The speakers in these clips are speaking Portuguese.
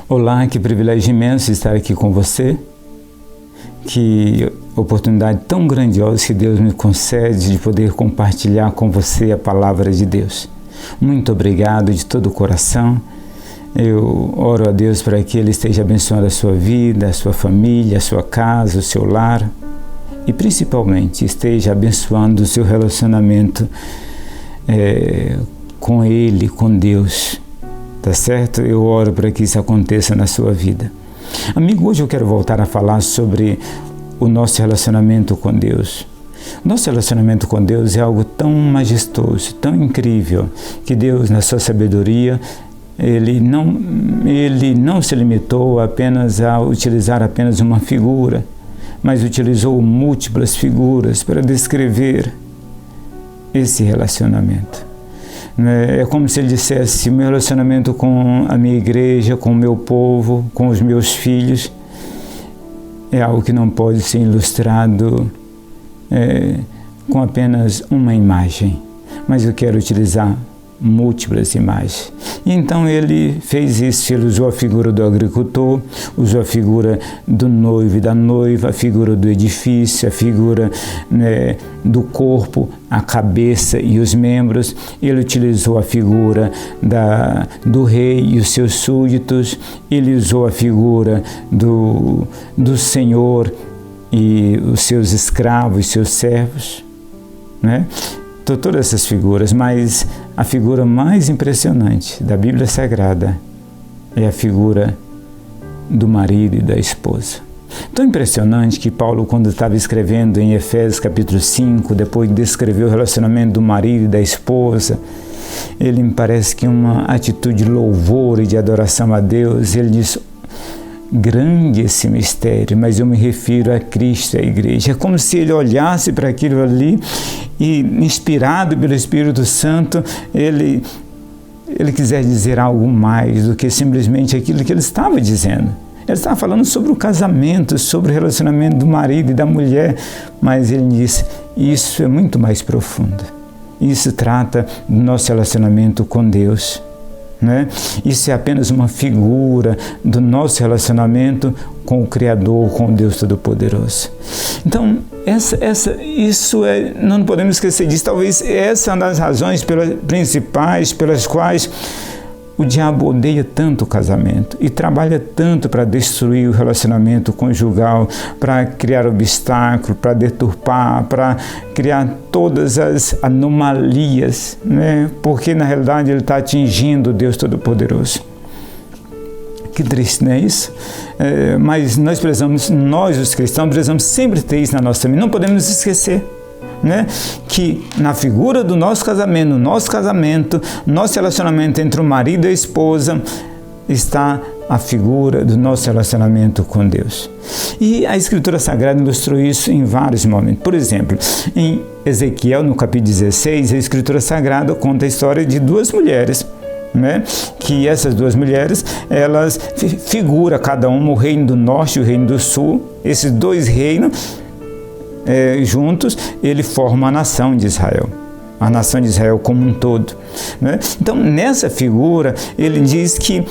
Olá, que privilégio imenso estar aqui com você. Que oportunidade tão grandiosa que Deus me concede de poder compartilhar com você a palavra de Deus. Muito obrigado de todo o coração. Eu oro a Deus para que Ele esteja abençoando a sua vida, a sua família, a sua casa, o seu lar e principalmente esteja abençoando o seu relacionamento com Ele, com Deus. Tá certo? Eu oro para que isso aconteça na sua vida. Amigo, hoje eu quero voltar a falar sobre o nosso relacionamento com Deus. Nosso relacionamento com Deus é algo tão majestoso, tão incrível, que Deus, na sua sabedoria, Ele não se limitou apenas a utilizar apenas uma figura, mas utilizou múltiplas figuras para descrever esse relacionamento. É como se Ele dissesse: meu relacionamento com a minha igreja, com o meu povo, com os meus filhos, é algo que não pode ser ilustrado com apenas uma imagem, mas eu quero utilizar múltiplas imagens. E então Ele fez isso. Ele usou a figura do agricultor, usou a figura do noivo e da noiva, a figura do edifício, a figura do corpo, a cabeça e os membros. Ele utilizou a figura do rei e os seus súditos. Ele usou a figura do Senhor e os seus escravos, seus servos, né? Todas essas figuras, mas a figura mais impressionante da Bíblia Sagrada é a figura do marido e da esposa. Tão impressionante que Paulo, quando estava escrevendo em Efésios capítulo 5, depois de descrever o relacionamento do marido e da esposa, ele me parece que uma atitude de louvor e de adoração a Deus, ele diz: grande esse mistério, mas eu me refiro a Cristo e à igreja. É como se ele olhasse para aquilo ali e, inspirado pelo Espírito Santo, ele quiser dizer algo mais do que simplesmente aquilo que ele estava dizendo. Ele estava falando sobre o casamento, sobre o relacionamento do marido e da mulher, mas ele disse: isso é muito mais profundo. Isso trata do nosso relacionamento com Deus. Né? Isso é apenas uma figura do nosso relacionamento com o Criador, com o Deus Todo-Poderoso. Então, não podemos esquecer disso. Talvez essa é uma das razões principais pelas quais o diabo odeia tanto o casamento e trabalha tanto para destruir o relacionamento conjugal, para criar obstáculos, para deturpar, para criar todas as anomalias, né? Porque na realidade ele está atingindo o Deus Todo-Poderoso. Que triste, não é isso? Mas nós os cristãos, precisamos sempre ter isso na nossa mente. Não podemos esquecer, né? Que na figura do nosso casamento, nosso relacionamento entre o marido e a esposa, está a figura do nosso relacionamento com Deus. E a Escritura Sagrada ilustrou isso em vários momentos. Por exemplo, em Ezequiel, no capítulo 16, a Escritura Sagrada conta a história de duas mulheres, né? Que essas duas mulheres, elas figuram cada uma o reino do norte e o reino do sul. Esses dois reinos juntos, ele forma a nação de Israel, a nação de Israel como um todo, né? Então, nessa figura, ele diz que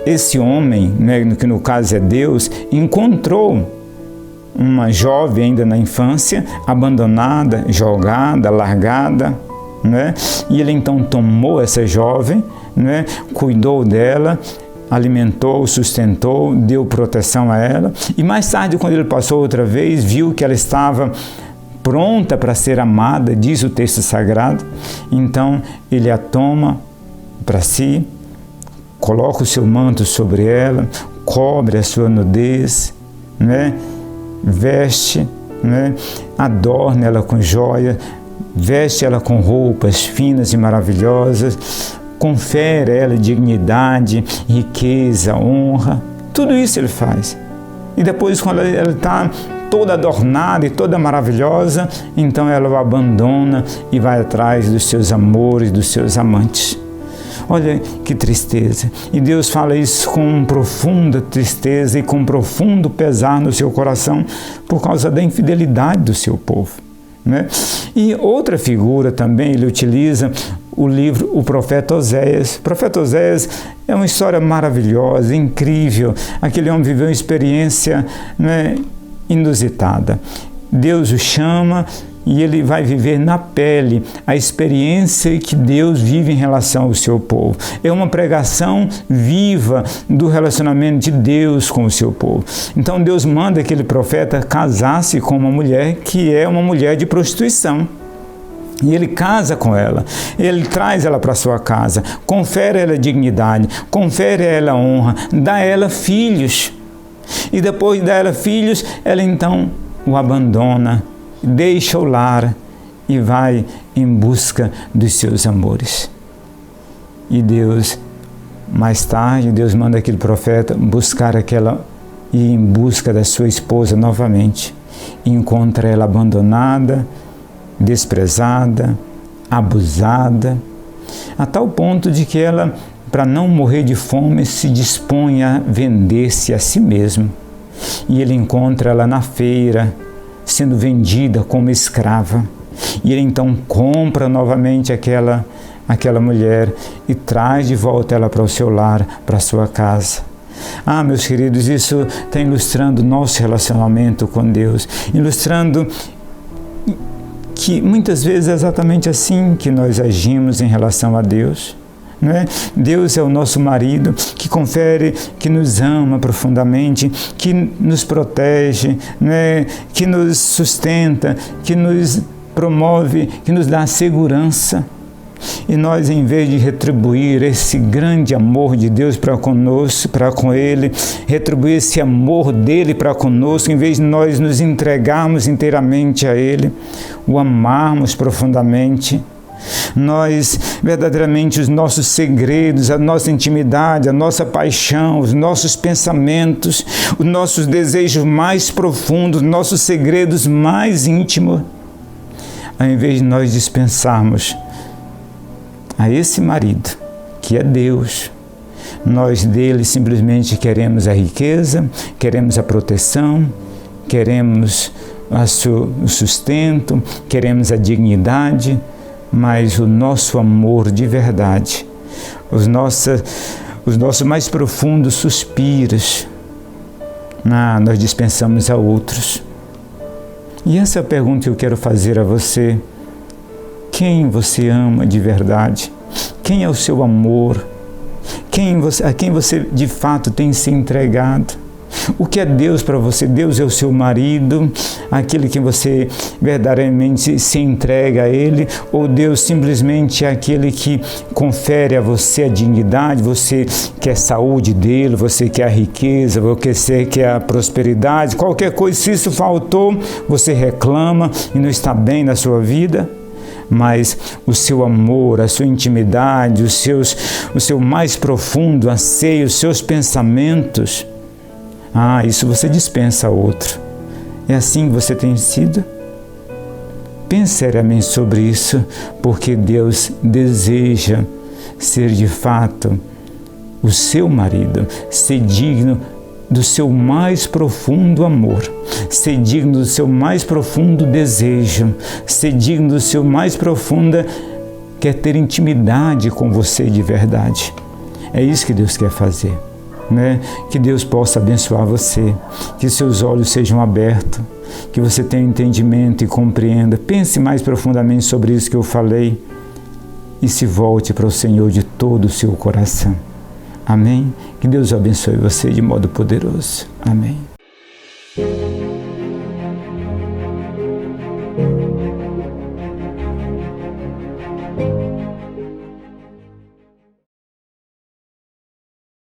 esse homem, né, que no caso é Deus, encontrou uma jovem ainda na infância, abandonada, jogada, largada, né? E ele então tomou essa jovem, né, cuidou dela, alimentou, sustentou, deu proteção a ela, e mais tarde, quando ele passou outra vez, viu que ela estava pronta para ser amada, diz o texto sagrado. Então ele a toma para si, coloca o seu manto sobre ela, cobre a sua nudez, né? Veste, né? Adorna ela com joia, veste ela com roupas finas e maravilhosas, confere a ela dignidade, riqueza, honra. Tudo isso ele faz. E depois, quando ela está toda adornada e toda maravilhosa, então ela o abandona e vai atrás dos seus amores, dos seus amantes. Olha que tristeza. E Deus fala isso com profunda tristeza e com profundo pesar no seu coração por causa da infidelidade do seu povo. né? E outra figura também, ele utiliza o profeta Oséias. O profeta Oséias é uma história maravilhosa, incrível. Aquele homem viveu uma experiência, né, inusitada. Deus o chama e ele vai viver na pele a experiência que Deus vive em relação ao seu povo. É uma pregação viva do relacionamento de Deus com o seu povo. Então Deus manda aquele profeta casar-se com uma mulher que é uma mulher de prostituição. E ele casa com ela, ele traz ela para sua casa, confere a ela dignidade, confere a ela honra, dá a ela filhos. E depois de dar a ela filhos, ela então o abandona, deixa o lar e vai em busca dos seus amores. E Deus, mais tarde, Deus manda aquele profeta buscar aquela e ir em busca da sua esposa novamente. E encontra ela abandonada, desprezada, abusada, a tal ponto de que ela, para não morrer de fome, se dispõe a vender-se a si mesma. E ele encontra ela na feira, sendo vendida como escrava. E ele então compra novamente aquela mulher e traz de volta ela para o seu lar, para a sua casa. Ah, meus queridos, isso está ilustrando o nosso relacionamento com Deus, ilustrando que muitas vezes é exatamente assim que nós agimos em relação a Deus. Né? Deus é o nosso marido que confere, que nos ama profundamente, que nos protege, né? Que nos sustenta, que nos promove, que nos dá segurança. E nós, em vez de retribuir esse grande amor de Deus para conosco, para com Ele, retribuir esse amor dele para conosco, em vez de nós nos entregarmos inteiramente a Ele, o amarmos profundamente, nós, verdadeiramente, os nossos segredos, a nossa intimidade, a nossa paixão, os nossos pensamentos, os nossos desejos mais profundos, os nossos segredos mais íntimos, ao invés de nós dispensarmos a esse marido, que é Deus, nós dele simplesmente queremos a riqueza, queremos a proteção, queremos o sustento, queremos a dignidade, mas o nosso amor de verdade, os nossos mais profundos suspiros, nós dispensamos a outros. E essa é a pergunta que eu quero fazer a você. Quem você ama de verdade? Quem é o seu amor? A quem você de fato tem se entregado? O que é Deus para você? Deus é o seu marido, aquele que você verdadeiramente se entrega a Ele, ou Deus simplesmente é aquele que confere a você a dignidade, você quer a saúde dele, você quer a riqueza, você quer a prosperidade, qualquer coisa, se isso faltou, você reclama e não está bem na sua vida? Mas o seu amor, a sua intimidade, o seu mais profundo anseio, os seus pensamentos, isso você dispensa a outro. É assim que você tem sido? Pense seriamente sobre isso, porque Deus deseja ser de fato o seu marido, ser digno do seu mais profundo amor, ser digno do seu mais profundo desejo, ser digno do seu mais profunda, quer ter intimidade com você de verdade. É isso que Deus quer fazer, né? Que Deus possa abençoar você, que seus olhos sejam abertos, que você tenha entendimento e compreenda. Pense mais profundamente sobre isso que eu falei e se volte para o Senhor de todo o seu coração. Amém? Que Deus abençoe você de modo poderoso. Amém.